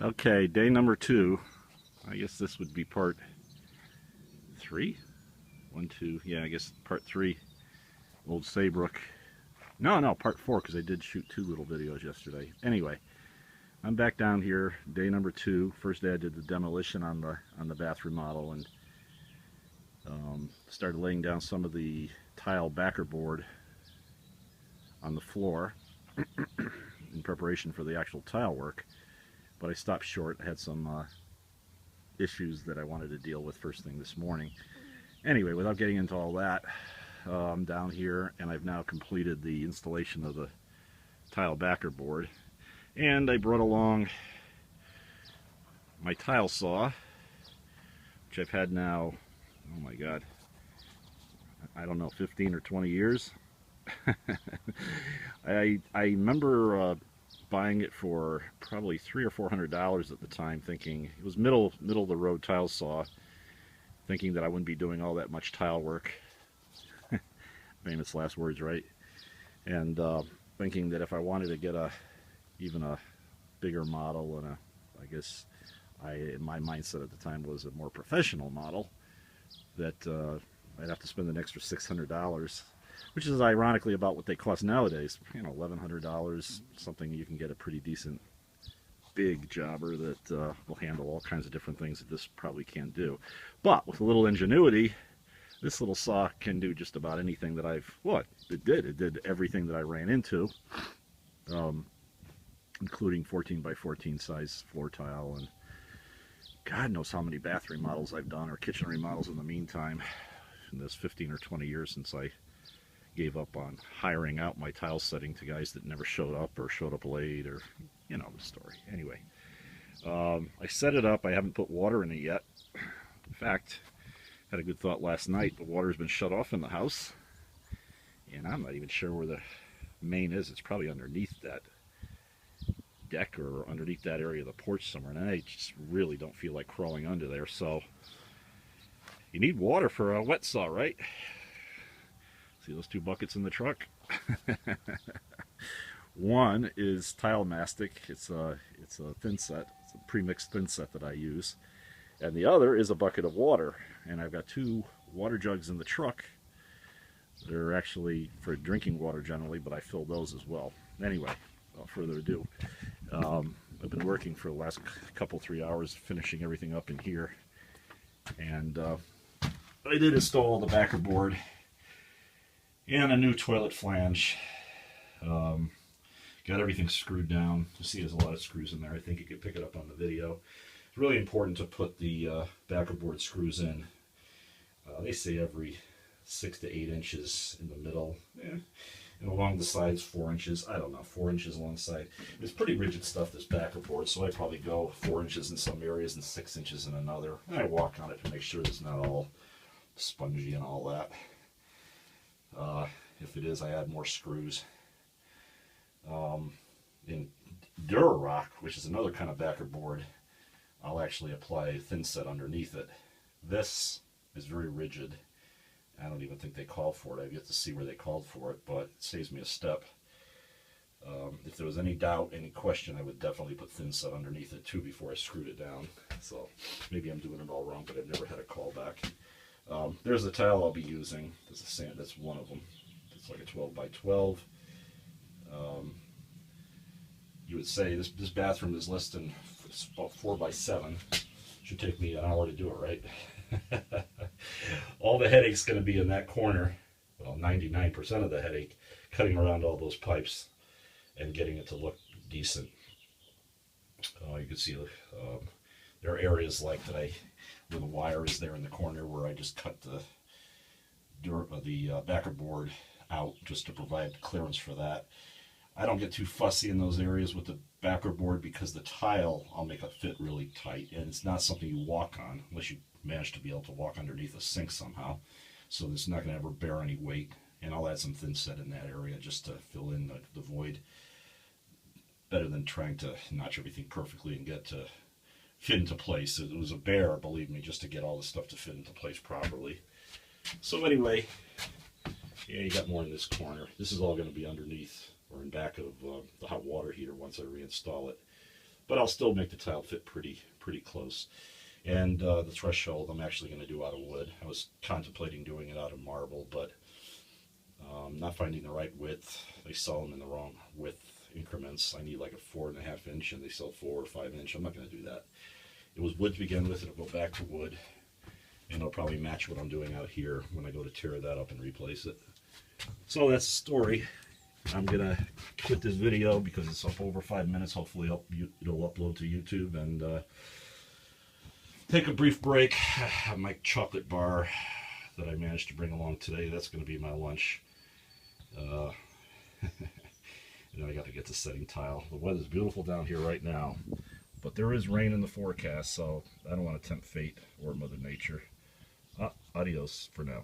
Okay, day number 2. I guess this would be part 3? 1, 2, yeah, I guess part 3. Old Saybrook. No, part 4, because I did shoot 2 little videos yesterday. Anyway, I'm back down here, day number 2. First day I did the demolition on the bathroom model and started laying down some of the tile backer board on the floor in preparation for the actual tile work. But I stopped short. I had some issues that I wanted to deal with first thing this morning. Anyway, without getting into all that, I'm down here and I've now completed the installation of the tile backer board. And I brought along my tile saw, which I've had now, oh my god, I don't know, 15 or 20 years. I remember buying it for probably $300 or $400 at the time, thinking it was middle of the road tile saw, thinking that I wouldn't be doing all that much tile work. Famous last words, right? And thinking that if I wanted to get even a bigger model, and I guess my mindset at the time was a more professional model, that I'd have to spend an extra $600, which is ironically about what they cost nowadays. You know, $1,100, something you can get a pretty decent big jobber that will handle all kinds of different things that this probably can't do. But with a little ingenuity, this little saw can do just about anything that it did everything that I ran into, including 14 by 14 size floor tile, and God knows how many bathroom models I've done, or kitchen remodels in the meantime, in this 15 or 20 years since I gave up on hiring out my tile setting to guys that never showed up or showed up late, or you know the story. Anyway, I set it up. I haven't put water in it yet. In fact, had a good thought last night. The water's been shut off in the house, and I'm not even sure where the main is. It's probably underneath that deck or underneath that area of the porch somewhere, and I just really don't feel like crawling under there. So you need water for a wet saw, right? See those 2 buckets in the truck? One is tile mastic. It's a thin set. It's a pre-mixed thin set that I use. And the other is a bucket of water. And I've got 2 water jugs in the truck. They're actually for drinking water generally, but I fill those as well. Anyway, without further ado, I've been working for the last couple, 3 hours finishing everything up in here. And I did install the backer board and a new toilet flange. Got everything screwed down. You see there's a lot of screws in there. I think you can pick it up on the video. It's really important to put the backer board screws in. They say every 6 to 8 inches in the middle. And along the sides 4 inches. I don't know, 4 inches along the side. It's pretty rigid stuff, this backer board, so I probably go 4 inches in some areas and 6 inches in another. And I walk on it to make sure it's not all spongy and all that. If it is, I add more screws. In Durarock, which is another kind of backer board, I'll actually apply a thin set underneath it. This is very rigid. I don't even think they call for it. I've yet to see where they called for it, but it saves me a step. If there was any doubt, any question, I would definitely put thin set underneath it too before I screwed it down. So maybe I'm doing it all wrong, but I've never had a call back. There's the tile I'll be using. There's a sand. That's one of them. It's like a 12 by 12. You would say this bathroom is less than, it's about 4 by 7. Should take me an hour to do it, right? All the headache's going to be in that corner. Well, 99% of the headache, cutting around all those pipes and getting it to look decent. You can see there are areas like that where the wire is there in the corner where I just cut the backer board out just to provide clearance for that. I don't get too fussy in those areas with the backer board because the tile I'll make it fit really tight, and it's not something you walk on unless you manage to be able to walk underneath a sink somehow. So it's not going to ever bear any weight, and I'll add some thin set in that area just to fill in the void. Better than trying to notch everything perfectly and get to fit into place. It was a bear, believe me, just to get all the stuff to fit into place properly. So anyway, yeah, you got more in this corner. This is all going to be underneath or in back of the hot water heater once I reinstall it. but I'll still make the tile fit pretty close. And the threshold I'm actually going to do out of wood. I was contemplating doing it out of marble, but not finding the right width. They sell them in the wrong width increments. I need like a 4.5 inch, and they sell 4 or 5 inch. I'm not going to do that. It was wood to begin with. It'll go back to wood, and it'll probably match what I'm doing out here when I go to tear that up and replace it. So that's the story. I'm gonna quit this video because it's up over 5 minutes. Hopefully it'll upload to YouTube, and take a brief break. My chocolate bar that I managed to bring along today, that's going to be my lunch. And then I got to get to setting tile. The weather's beautiful down here right now, but there is rain in the forecast, so I don't want to tempt fate or Mother Nature. Adios for now.